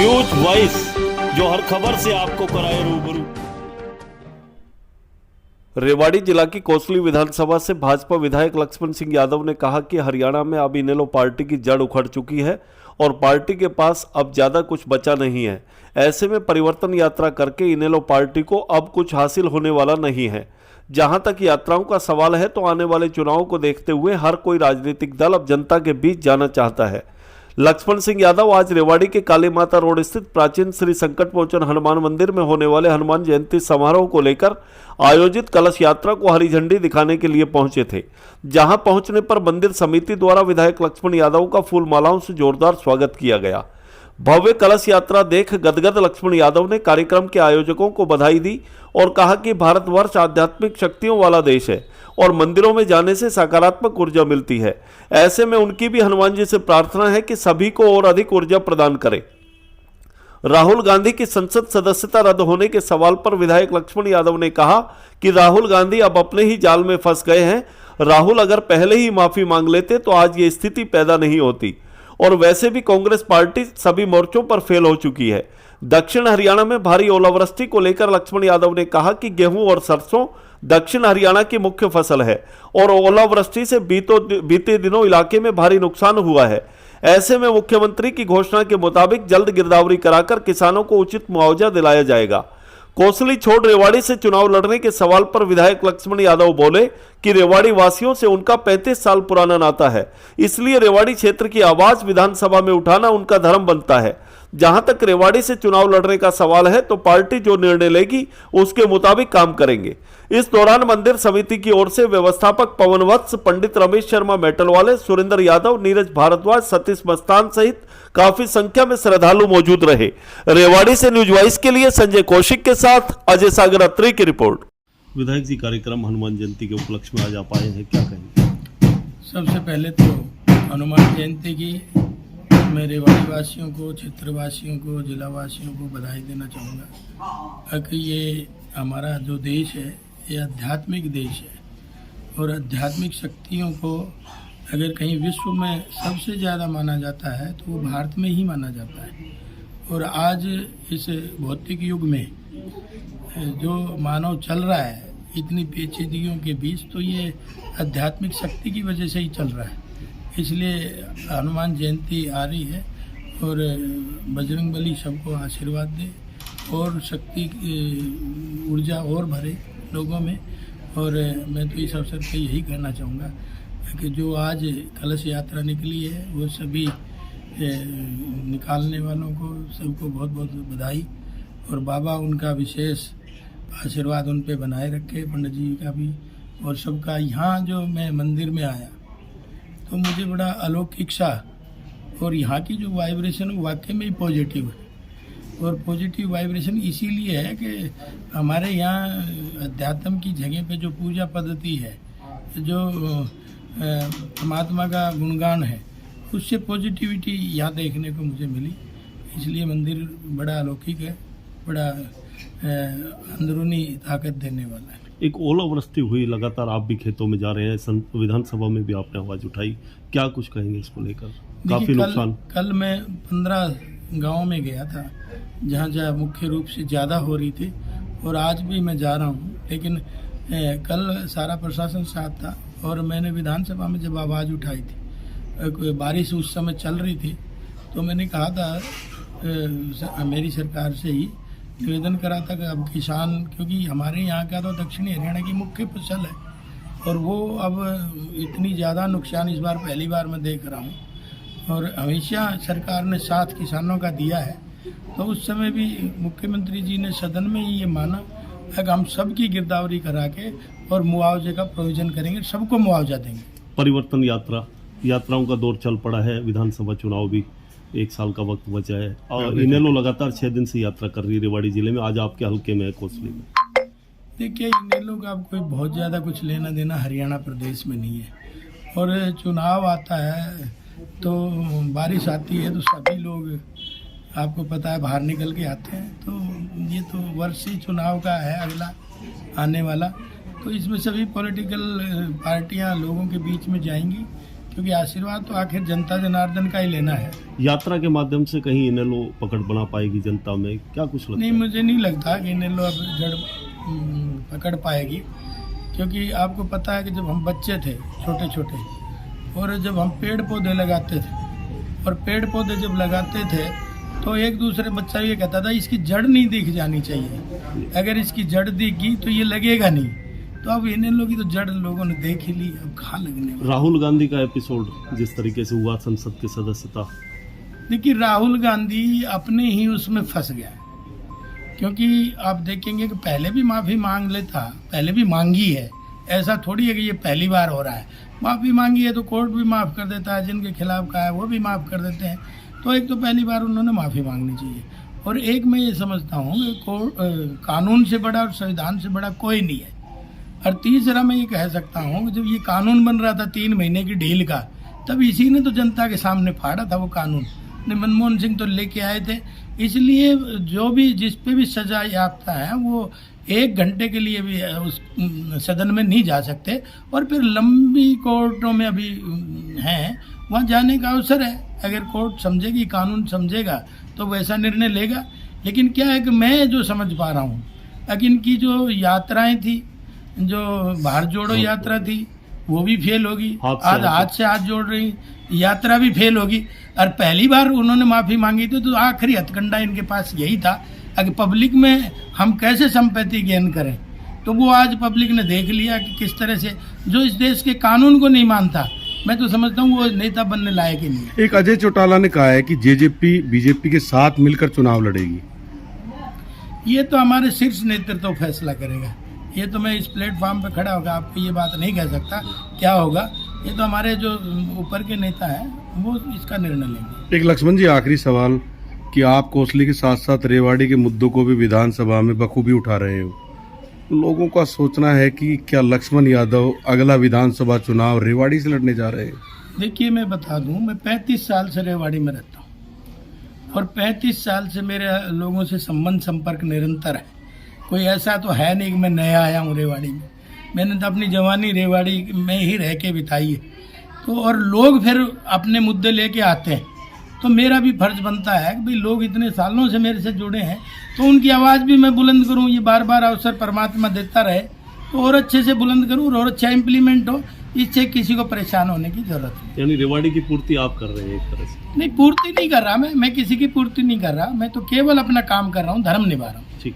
News voice, जो हर खबर से आपको कराए रूबरू। रेवाड़ी जिला की कोसली विधानसभा से भाजपा विधायक लक्ष्मण सिंह यादव ने कहा कि हरियाणा में अब इनेलो पार्टी की जड़ उखड़ चुकी है और पार्टी के पास अब ज्यादा कुछ बचा नहीं है। ऐसे में परिवर्तन यात्रा करके इनेलो पार्टी को अब कुछ हासिल होने वाला नहीं है। जहां तक यात्राओं का सवाल है तो आने वाले चुनावों को देखते हुए हर कोई राजनीतिक दल अब जनता के बीच जाना चाहता है। लक्ष्मण सिंह यादव आज रेवाड़ी के काली माता रोड स्थित प्राचीन श्री संकट मोचन हनुमान मंदिर में होने वाले हनुमान जयंती समारोह को लेकर आयोजित कलश यात्रा को हरी झंडी दिखाने के लिए पहुंचे थे। जहां पहुंचने पर मंदिर समिति द्वारा विधायक लक्ष्मण यादव का फूल मालाओं से जोरदार स्वागत किया गया। भव्य कलश यात्रा देख गदगद लक्ष्मण यादव ने कार्यक्रम के आयोजकों को बधाई दी और कहा कि भारतवर्ष आध्यात्मिक शक्तियों वाला देश है और मंदिरों में जाने से सकारात्मक ऊर्जा मिलती है। ऐसे में उनकी भी हनुमान जी से प्रार्थना है कि सभी को और अधिक ऊर्जा प्रदान करें। राहुल गांधी की संसद सदस्यता रद्द होने के सवाल पर विधायक लक्ष्मण यादव ने कहा कि राहुल गांधी अब अपने ही जाल में फंस गए हैं। राहुल अगर पहले ही माफी मांग लेते तो आज ये स्थिति पैदा नहीं होती और वैसे भी कांग्रेस पार्टी सभी मोर्चों पर फेल हो चुकी है। दक्षिण हरियाणा में भारी ओलावृष्टि को लेकर लक्ष्मण यादव ने कहा कि गेहूं और सरसों दक्षिण हरियाणा की मुख्य फसल है और ओलावृष्टि से बीते दिनों इलाके में भारी नुकसान हुआ है। ऐसे में मुख्यमंत्री की घोषणा के मुताबिक जल्द गिरदावरी कराकर किसानों को उचित मुआवजा दिलाया जाएगा। कोसली छोड़ रेवाड़ी से चुनाव लड़ने के सवाल पर विधायक लक्ष्मण यादव बोले कि रेवाड़ी वासियों से उनका 35 साल पुराना नाता है, इसलिए रेवाड़ी क्षेत्र की आवाज विधानसभा में उठाना उनका धर्म बनता है। जहां तक रेवाड़ी से चुनाव लड़ने का सवाल है तो पार्टी जो निर्णय लेगी उसके मुताबिक काम करेंगे। इस दौरान मंदिर समिति की ओर से व्यवस्थापक पवन वत्स, पंडित रमेश शर्मा मेटलवाले, सुरेंद्र यादव, नीरज भारद्वाज, सतीश मस्तान सहित काफी संख्या में श्रद्धालु मौजूद रहे। रेवाड़ी से न्यूज वॉइस के लिए संजय कौशिक के साथ अजय सागर अत्री की रिपोर्ट। विधायक जी, कार्यक्रम हनुमान जयंती के उपलक्ष्य में आज आप आए हैं, क्या कहेंगे? सबसे पहले तो हनुमान जयंती की मैं रेवाड़ी वासियों को, क्षेत्रवासियों को, जिला वासियों को बधाई देना चाहूँगा कि ये हमारा जो देश है ये आध्यात्मिक देश है और आध्यात्मिक शक्तियों को अगर कहीं विश्व में सबसे ज़्यादा माना जाता है तो वो भारत में ही माना जाता है। और आज इस भौतिक युग में जो मानव चल रहा है इतनी पेचीदगियों के बीच, तो ये आध्यात्मिक शक्ति की वजह से ही चल रहा है। इसलिए हनुमान जयंती आ रही है और बजरंग बली सबको आशीर्वाद दे और शक्ति ऊर्जा और भरे लोगों में। और मैं तो इस अवसर पर यही कहना चाहूँगा कि जो आज कलश यात्रा निकली है वो सभी निकालने वालों को सबको बहुत बहुत बधाई और बाबा उनका विशेष आशीर्वाद उन पे बनाए रखे, पंडित जी का भी और सबका। यहाँ जो मैं मंदिर में आया तो मुझे बड़ा अलौकिक सा और यहाँ की जो वाइब्रेशन वाकई में ही पॉजिटिव है। और पॉजिटिव वाइब्रेशन इसीलिए है कि हमारे यहाँ अध्यात्म की जगह पे जो पूजा पद्धति है, जो परमात्मा का गुणगान है, उससे पॉजिटिविटी यहाँ देखने को मुझे मिली। इसलिए मंदिर बड़ा अलौकिक है, बड़ा अंदरूनी ताकत देने वाला है। एक ओलावृष्टि हुई, लगातार आप भी खेतों में जा रहे हैं, विधानसभा में भी आपने आवाज उठाई, क्या कुछ कहेंगे इसको लेकर? काफी नुकसान। कल मैं 15 गाँव में गया था जहाँ जहाँ मुख्य रूप से ज़्यादा हो रही थी और आज भी मैं जा रहा हूँ, लेकिन कल सारा प्रशासन साथ था और मैंने विधानसभा में जब आवाज़ उठाई थी, बारिश उस समय चल रही थी, तो मैंने कहा था मेरी सरकार से ही निवेदन करा था कि अब किसान, क्योंकि हमारे यहाँ का तो दक्षिणी हरियाणा की मुख्य फसल है और वो अब इतनी ज़्यादा नुकसान इस बार पहली बार मैं देख रहा हूँ और हमेशा सरकार ने साथ किसानों का दिया है। तो उस समय भी मुख्यमंत्री जी ने सदन में ही ये माना कि हम सबकी गिरदावरी करा के और मुआवजे का प्रोविजन करेंगे, सबको मुआवजा देंगे। परिवर्तन यात्राओं का दौर चल पड़ा है, विधानसभा चुनाव भी 1 साल का वक्त बचा है और इनेलो लगातार 6 दिन से यात्रा कर रही है रेवाड़ी जिले में। आज आपके हल्के में है कोसली में। देखिए, इनेलो का कोई बहुत ज़्यादा कुछ लेना देना हरियाणा प्रदेश में नहीं है और चुनाव आता है तो बारिश आती है तो सभी लोग, आपको पता है, बाहर निकल के आते हैं। तो ये तो वर्ष ही चुनाव का है अगला आने वाला, तो इसमें सभी पॉलिटिकल पार्टियां लोगों के बीच में जाएंगी क्योंकि आशीर्वाद तो आखिर जनता जनार्दन का ही लेना है। यात्रा के माध्यम से कहीं इनेलो पकड़ बना पाएगी जनता में, क्या कुछ लगता नहीं, है? मुझे नहीं लगता कि इनेलो अब जड़ पकड़ पाएगी, क्योंकि आपको पता है कि जब हम बच्चे थे छोटे छोटे और जब हम पेड़ पौधे लगाते थे और पेड़ पौधे जब लगाते थे तो एक दूसरे बच्चा ये कहता था इसकी जड़ नहीं दिख जानी चाहिए, अगर इसकी जड़ दिखी तो ये लगेगा नहीं। तो अब इनेलो की तो जड़ लोगों ने देख ही ली, अब कहाँ लगने वाला। राहुल गांधी का एपिसोड जिस तरीके से हुआ संसद की सदस्यता, देखिए राहुल गांधी अपने ही उसमें फंस गया, क्योंकि आप देखेंगे कि पहले भी माफ़ी मांग लेता, पहले भी मांगी है, ऐसा थोड़ी है कि ये पहली बार हो रहा है। माफ़ी मांगी है तो कोर्ट भी माफ़ कर देता है, जिनके खिलाफ कहा है वो भी माफ़ कर देते हैं। तो एक तो पहली बार उन्होंने माफ़ी मांगनी चाहिए, और एक मैं ये समझता हूँ कि कानून से बड़ा और संविधान से बड़ा कोई नहीं है। और तीसरा मैं ये कह सकता हूँ कि जब ये कानून बन रहा था 3 महीने की ढील का, तब इसी ने तो जनता के सामने फाड़ा था वो कानून, मनमोहन सिंह तो लेके आए थे। इसलिए जो भी जिस पे भी सजा याफ्ता है वो 1 घंटे के लिए भी उस सदन में नहीं जा सकते, और फिर लंबी कोर्टों में अभी हैं, वहाँ जाने का अवसर है। अगर कोर्ट समझेगी, कानून समझेगा तो वैसा निर्णय लेगा। लेकिन क्या है कि मैं जो समझ पा रहा हूँ कि इनकी जो यात्राएं थी, जो भारत जोड़ो यात्रा थी, वो भी फेल होगी, आज हाथ से हाथ जोड़ रही यात्रा भी फेल होगी। और पहली बार उन्होंने माफ़ी मांगी थी तो आखिरी हथकंडा इनके पास यही था कि पब्लिक में हम कैसे संपत्ति गेन करें। तो वो आज पब्लिक ने देख लिया कि किस तरह से जो इस देश के कानून को नहीं मानता, मैं तो समझता हूँ वो नेता बनने लायक ही नहीं है। एक अजय चौटाला ने कहा है कि जेजेपी बीजेपी के साथ मिलकर चुनाव लड़ेगी। ये तो हमारे शीर्ष नेतृत्व फैसला करेगा। ये तो मैं इस प्लेटफॉर्म पे खड़ा होकर आपको ये बात नहीं कह सकता क्या होगा। ये तो हमारे जो ऊपर के नेता हैं वो इसका निर्णय लेंगे। एक लक्ष्मण जी, आखिरी सवाल कि आप कोसली के साथ साथ रेवाड़ी के मुद्दों को भी विधानसभा में बखूबी उठा रहे हो, लोगों का सोचना है कि क्या लक्ष्मण यादव अगला विधानसभा चुनाव रेवाड़ी से लड़ने जा रहे हैं? देखिए मैं बता दूं, मैं 35 साल से रेवाड़ी में रहता हूं और 35 साल से मेरे लोगों से संबंध संपर्क निरंतर है। कोई ऐसा तो है नहीं कि मैं नया आया हूँ रेवाड़ी में, मैंने तो अपनी जवानी रेवाड़ी में ही रह के बिताई है। तो और लोग फिर अपने मुद्दे लेके आते हैं, तो मेरा भी फर्ज बनता है कि भाई लोग इतने सालों से मेरे से जुड़े हैं तो उनकी आवाज़ भी मैं बुलंद करूं। ये बार बार अवसर परमात्मा देता रहे तो और अच्छे से बुलंद करूं और अच्छा इम्प्लीमेंट हो, इससे किसी को परेशान होने की जरूरत नहीं। यानी रेवाड़ी की पूर्ति आप कर रहे हैं एक तरह से? नहीं, पूर्ति नहीं कर रहा मैं किसी की पूर्ति नहीं कर रहा, मैं तो केवल अपना काम कर रहा हूँ, धर्म निभा रहा हूँ। ठीक।